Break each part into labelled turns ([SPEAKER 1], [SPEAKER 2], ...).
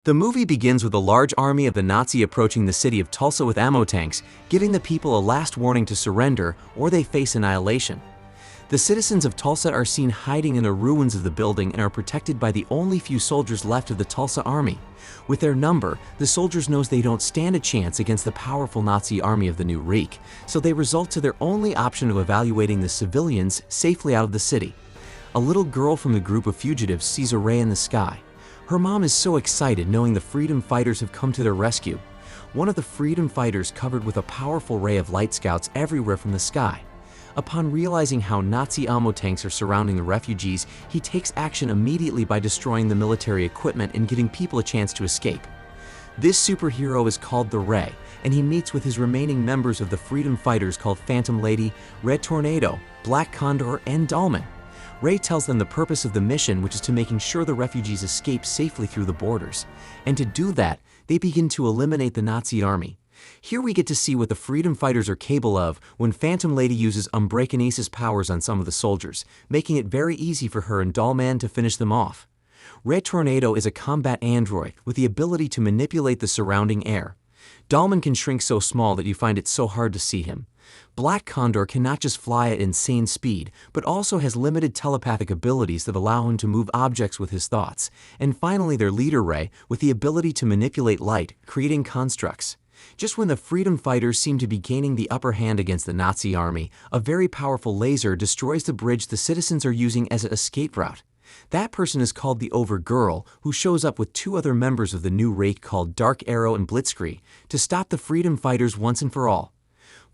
[SPEAKER 1] The movie begins with a large army of the Nazi approaching the city of Tulsa with ammo tanks, giving the people a last warning to surrender or they face annihilation. The citizens of Tulsa are seen hiding in the ruins of the building and are protected by the only few soldiers left of the Tulsa army. With their number, the soldiers know they don't stand a chance against the powerful Nazi army of the New Reich, so they resort to their only option of evacuating the civilians safely out of the city. A little girl from the group of fugitives sees a ray in the sky. Her mom is so excited knowing the freedom fighters have come to their rescue. One of the freedom fighters covered with a powerful ray of light scouts everywhere from the sky. Upon realizing how Nazi ammo tanks are surrounding the refugees, he takes action immediately by destroying the military equipment and giving people a chance to escape. This superhero is called the Ray, and he meets with his remaining members of the freedom fighters called Phantom Lady, Red Tornado, Black Condor, and Dahlman. Ray tells them the purpose of the mission, which is to making sure the refugees escape safely through the borders. And to do that, they begin to eliminate the Nazi army. Here we get to see what the freedom fighters are capable of when Phantom Lady uses Umbrakinesis powers on some of the soldiers, making it very easy for her and Dahlman to finish them off. Red Tornado is a combat android with the ability to manipulate the surrounding air. Dahlman can shrink so small that you find it so hard to see him. Black Condor can not just fly at insane speed, but also has limited telepathic abilities that allow him to move objects with his thoughts. And finally, their leader Ray, with the ability to manipulate light, creating constructs. Just when the freedom fighters seem to be gaining the upper hand against the Nazi army, a very powerful laser destroys the bridge the citizens are using as an escape route. That person is called the Overgirl, who shows up with two other members of the New Reich called Dark Arrow and Blitzkrieg to stop the freedom fighters once and for all.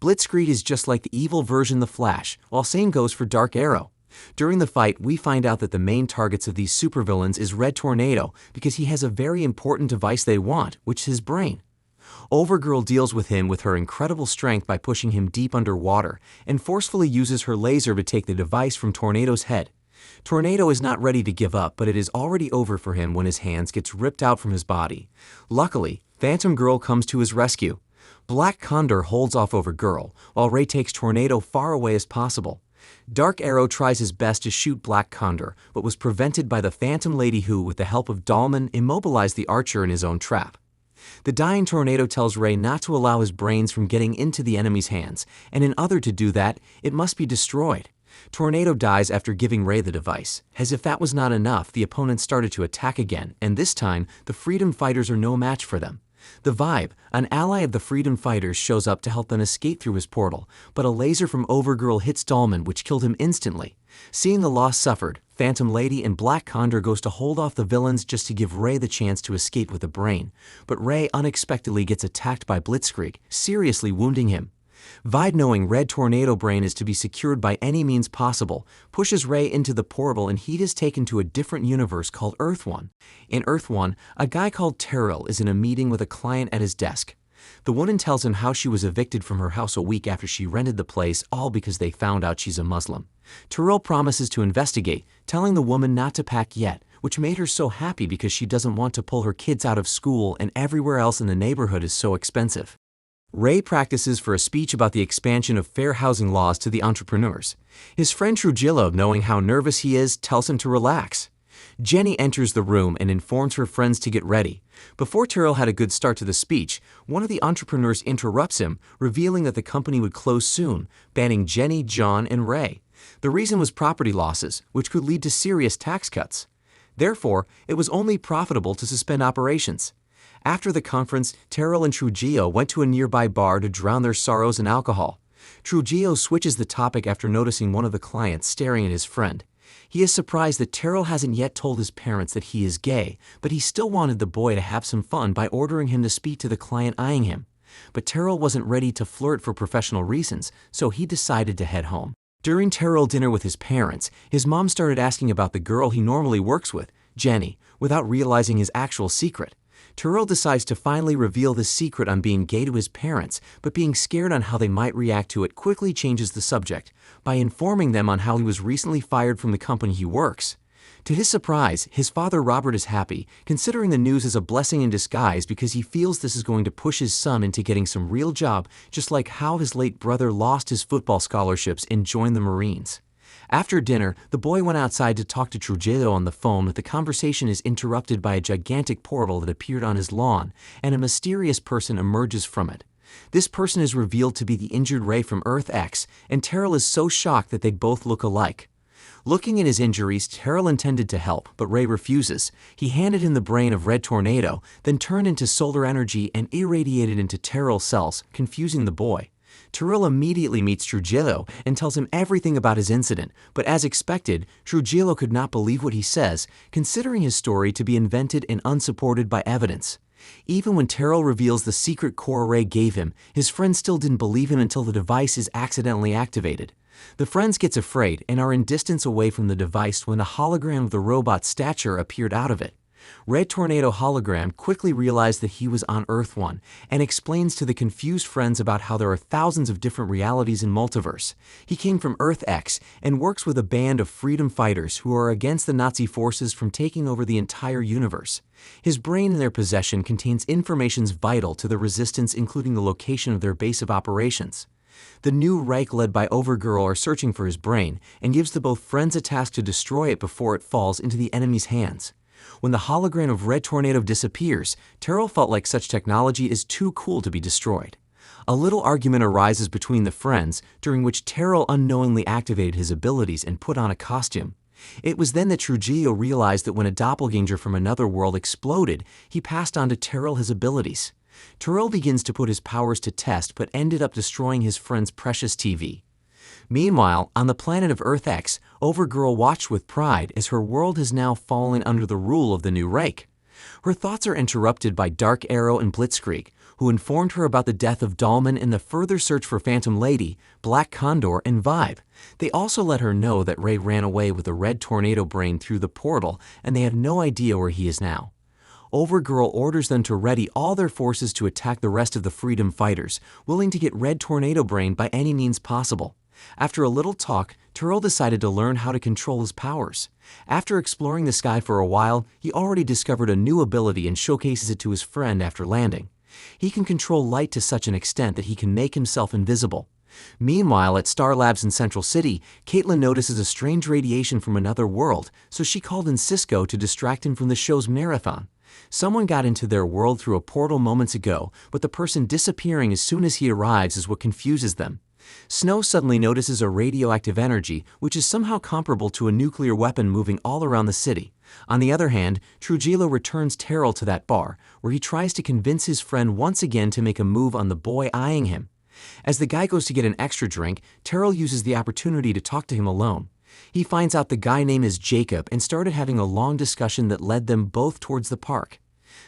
[SPEAKER 1] Blitzkrieg is just like the evil version the Flash, while same goes for Dark Arrow. During the fight, we find out that the main targets of these supervillains is Red Tornado because he has a very important device they want, which is his brain. Overgirl deals with him with her incredible strength by pushing him deep underwater and forcefully uses her laser to take the device from Tornado's head. Tornado is not ready to give up, but it is already over for him when his hands gets ripped out from his body. Luckily, Phantom Girl comes to his rescue. Black Condor holds off Overgirl, while Ray takes Tornado far away as possible. Dark Arrow tries his best to shoot Black Condor, but was prevented by the Phantom Lady who, with the help of Dahlman, immobilized the archer in his own trap. The dying Tornado tells Ray not to allow his brains from getting into the enemy's hands, and in order to do that, it must be destroyed. Tornado dies after giving Ray the device. As if that was not enough, the opponents started to attack again, and this time, the freedom fighters are no match for them. The Vibe, an ally of the freedom fighters, shows up to help them escape through his portal, but a laser from Overgirl hits Dahlman, which killed him instantly. Seeing the loss suffered, Phantom Lady and Black Condor goes to hold off the villains just to give Ray the chance to escape with a brain, but Ray unexpectedly gets attacked by Blitzkrieg, seriously wounding him. Vibe, knowing Red Tornado brain is to be secured by any means possible, pushes Ray into the portal and he is taken to a different universe called Earth One. In Earth One, a guy called Terrell is in a meeting with a client at his desk. The woman tells him how she was evicted from her house a week after she rented the place, all because they found out she's a Muslim. Terrell promises to investigate, telling the woman not to pack yet, which made her so happy because she doesn't want to pull her kids out of school and everywhere else in the neighborhood is so expensive. Ray practices for a speech about the expansion of fair housing laws to the entrepreneurs. His friend Trujillo, knowing how nervous he is, tells him to relax. Jenny enters the room and informs her friends to get ready. Before Terrell had a good start to the speech, one of the entrepreneurs interrupts him, revealing that the company would close soon, banning Jenny, John, and Ray. The reason was property losses, which could lead to serious tax cuts. Therefore, it was only profitable to suspend operations. After the conference, Terrell and Trujillo went to a nearby bar to drown their sorrows in alcohol. Trujillo switches the topic after noticing one of the clients staring at his friend. He is surprised that Terrell hasn't yet told his parents that he is gay, but he still wanted the boy to have some fun by ordering him to speak to the client eyeing him. But Terrell wasn't ready to flirt for professional reasons, so he decided to head home. During Terrell dinner with his parents, his mom started asking about the girl he normally works with, Jenny, without realizing his actual secret. Terrell decides to finally reveal this secret on being gay to his parents, but being scared on how they might react to it quickly changes the subject by informing them on how he was recently fired from the company he works. To his surprise, his father Robert is happy, considering the news as a blessing in disguise because he feels this is going to push his son into getting some real job, just like how his late brother lost his football scholarships and joined the Marines. After dinner, the boy went outside to talk to Trujillo on the phone, but the conversation is interrupted by a gigantic portal that appeared on his lawn, and a mysterious person emerges from it. This person is revealed to be the injured Ray from Earth X, and Terrell is so shocked that they both look alike. Looking at his injuries, Terrell intended to help, but Ray refuses. He handed him the brain of Red Tornado, then turned into solar energy and irradiated into Terrell's cells, confusing the boy. Terrell immediately meets Trujillo and tells him everything about his incident, but as expected, Trujillo could not believe what he says, considering his story to be invented and unsupported by evidence. Even when Terrell reveals the secret core Ray gave him, his friend still didn't believe him until the device is accidentally activated. The friends gets afraid and are in distance away from the device when a hologram of the robot's stature appeared out of it. Red Tornado hologram quickly realized that he was on Earth 1 and explains to the confused friends about how there are thousands of different realities in multiverse. He came from Earth X and works with a band of freedom fighters who are against the Nazi forces from taking over the entire universe. His brain in their possession contains information vital to the resistance, including the location of their base of operations. The new Reich led by Overgirl are searching for his brain and gives the both friends a task to destroy it before it falls into the enemy's hands. When the hologram of Red Tornado disappears, Terrell felt like such technology is too cool to be destroyed. A little argument arises between the friends, during which Terrell unknowingly activated his abilities and put on a costume. It was then that Trujillo realized that when a doppelganger from another world exploded, he passed on to Terrell his abilities. Terrell begins to put his powers to test but ended up destroying his friend's precious TV. Meanwhile, on the planet of Earth X, Overgirl watched with pride as her world has now fallen under the rule of the new Reich. Her thoughts are interrupted by Dark Arrow and Blitzkrieg, who informed her about the death of Dahlman and the further search for Phantom Lady, Black Condor, and Vibe. They also let her know that Ray ran away with a Red Tornado brain through the portal, and they have no idea where he is now. Overgirl orders them to ready all their forces to attack the rest of the freedom fighters, willing to get Red Tornado brain by any means possible. After a little talk, Terrell decided to learn how to control his powers. After exploring the sky for a while, he already discovered a new ability and showcases it to his friend after landing. He can control light to such an extent that he can make himself invisible. Meanwhile, at Star Labs in Central City, Caitlin notices a strange radiation from another world, so she called in Cisco to distract him from the show's marathon. Someone got into their world through a portal moments ago, but the person disappearing as soon as he arrives is what confuses them. Snow suddenly notices a radioactive energy, which is somehow comparable to a nuclear weapon moving all around the city. On the other hand, Trujillo returns Terrell to that bar, where he tries to convince his friend once again to make a move on the boy eyeing him. As the guy goes to get an extra drink, Terrell uses the opportunity to talk to him alone. He finds out the guy name is Jacob and started having a long discussion that led them both towards the park.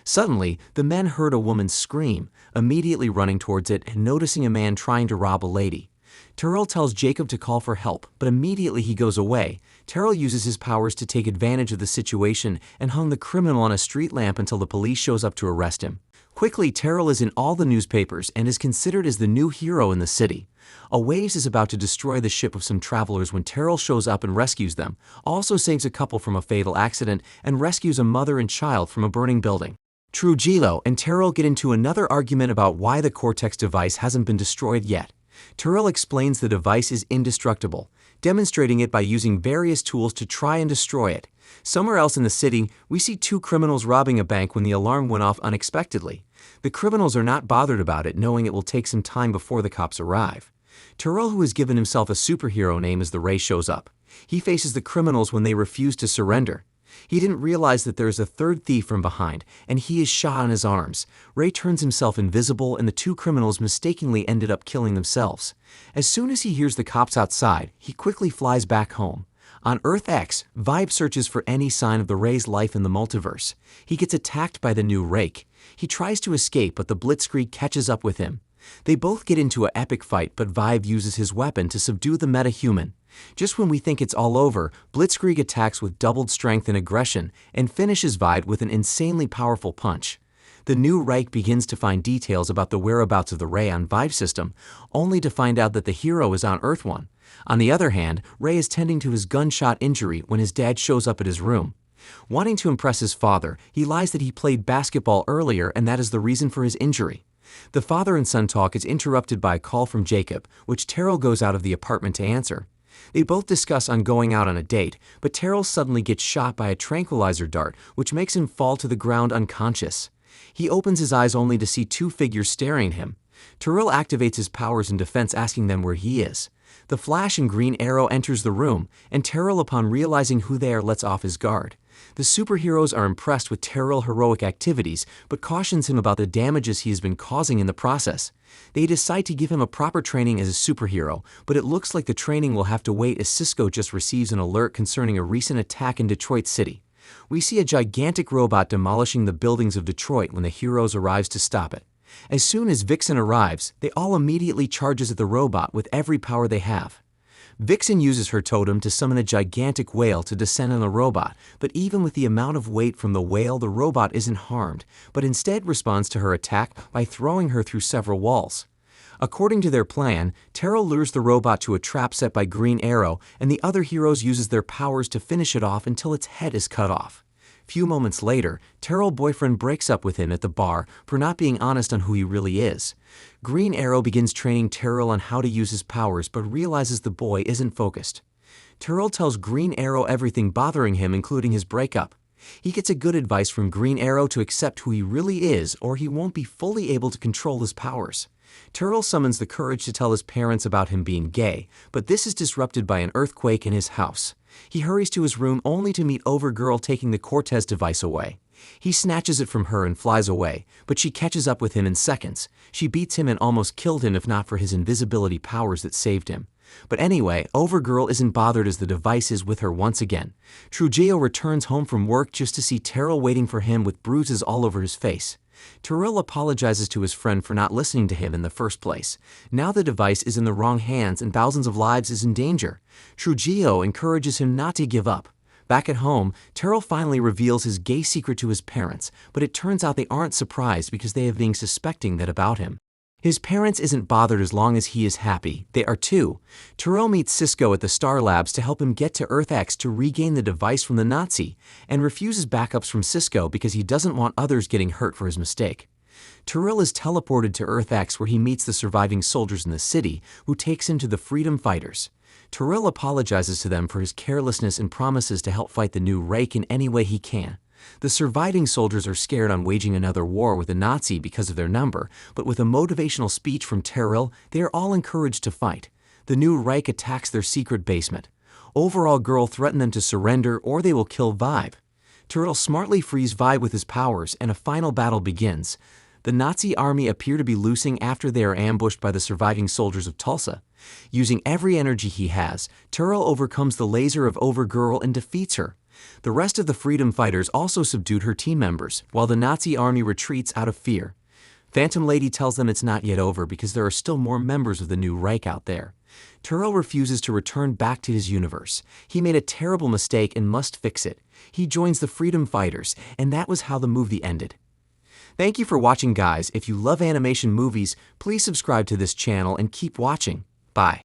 [SPEAKER 1] Suddenly, the men heard a woman scream, immediately running towards it and noticing a man trying to rob a lady. Terrell tells Jacob to call for help, but immediately he goes away. Terrell uses his powers to take advantage of the situation and hung the criminal on a street lamp until the police shows up to arrest him. Quickly, Terrell is in all the newspapers and is considered as the new hero in the city. A Waves is about to destroy the ship of some travelers when Terrell shows up and rescues them, also saves a couple from a fatal accident, and rescues a mother and child from a burning building. Trujillo and Terrell get into another argument about why the Cortex device hasn't been destroyed yet. Terrell explains the device is indestructible, demonstrating it by using various tools to try and destroy it. Somewhere else in the city, we see two criminals robbing a bank when the alarm went off unexpectedly. The criminals are not bothered about it, knowing it will take some time before the cops arrive. Terrell, who has given himself a superhero name as the Ray, shows up. He faces the criminals when they refuse to surrender. He didn't realize that there is a third thief from behind, and he is shot on his arms. Ray turns himself invisible, and the two criminals mistakenly ended up killing themselves. As soon as he hears the cops outside, he quickly flies back home. On Earth X, Vibe searches for any sign of the Ray's life in the multiverse. He gets attacked by the new Rake. He tries to escape, but the Blitzkrieg catches up with him. They both get into an epic fight, but Vibe uses his weapon to subdue the metahuman. Just when we think it's all over, Blitzkrieg attacks with doubled strength and aggression and finishes Vibe with an insanely powerful punch. The new Reich begins to find details about the whereabouts of the Ray on Vibe's system, only to find out that the hero is on Earth 1. On the other hand, Ray is tending to his gunshot injury when his dad shows up at his room. Wanting to impress his father, he lies that he played basketball earlier and that is the reason for his injury. The father and son talk is interrupted by a call from Jacob, which Terrell goes out of the apartment to answer. They both discuss on going out on a date, but Terrell suddenly gets shot by a tranquilizer dart, which makes him fall to the ground unconscious. He opens his eyes only to see two figures staring at him. Terrell activates his powers in defense, asking them where he is. The Flash and Green Arrow enters the room, and Terrell, upon realizing who they are, lets off his guard. The superheroes are impressed with Terrell's heroic activities, but cautions him about the damages he has been causing in the process. They decide to give him a proper training as a superhero, but it looks like the training will have to wait as Cisco just receives an alert concerning a recent attack in Detroit City. We see a gigantic robot demolishing the buildings of Detroit when the heroes arrive to stop it. As soon as Vixen arrives, they all immediately charges at the robot with every power they have. Vixen uses her totem to summon a gigantic whale to descend on the robot, but even with the amount of weight from the whale, the robot isn't harmed, but instead responds to her attack by throwing her through several walls. According to their plan, Terrell lures the robot to a trap set by Green Arrow, and the other heroes uses their powers to finish it off until its head is cut off. Few moments later, Terrell's boyfriend breaks up with him at the bar for not being honest on who he really is. Green Arrow begins training Terrell on how to use his powers, but realizes the boy isn't focused. Terrell tells Green Arrow everything bothering him, including his breakup. He gets a good advice from Green Arrow to accept who he really is, or he won't be fully able to control his powers. Terrell summons the courage to tell his parents about him being gay, but this is disrupted by an earthquake in his house. He hurries to his room only to meet Overgirl taking the Cortez device away. He snatches it from her and flies away, but she catches up with him in seconds. She beats him and almost killed him if not for his invisibility powers that saved him. But anyway, Overgirl isn't bothered as the device is with her once again. Trujillo returns home from work just to see Terrell waiting for him with bruises all over his face. Terrell apologizes to his friend for not listening to him in the first place. Now the device is in the wrong hands and thousands of lives is in danger. Trujillo encourages him not to give up. Back at home, Terrell finally reveals his gay secret to his parents, but it turns out they aren't surprised because they have been suspecting that about him. His parents isn't bothered as long as he is happy. They are too. Terrell meets Cisco at the Star Labs to help him get to Earth X to regain the device from the Nazi, and refuses backups from Cisco because he doesn't want others getting hurt for his mistake. Terrell is teleported to Earth X where he meets the surviving soldiers in the city, who takes him to the Freedom Fighters. Terrell apologizes to them for his carelessness and promises to help fight the new Reich in any way he can. The surviving soldiers are scared on waging another war with the Nazi because of their number, but with a motivational speech from Terrell, they are all encouraged to fight. The new Reich attacks their secret basement. Overgirl threatens them to surrender or they will kill Vibe. Terrell smartly frees Vibe with his powers, and a final battle begins. The Nazi army appear to be losing after they are ambushed by the surviving soldiers of Tulsa. Using every energy he has, Terrell overcomes the laser of Overgirl and defeats her. The rest of the Freedom Fighters also subdued her team members, while the Nazi army retreats out of fear. Phantom Lady tells them it's not yet over because there are still more members of the new Reich out there. Terrell refuses to return back to his universe. He made a terrible mistake and must fix it. He joins the Freedom Fighters, and that was how the movie ended. Thank you for watching, guys. If you love animation movies, please subscribe to this channel and keep watching. Bye.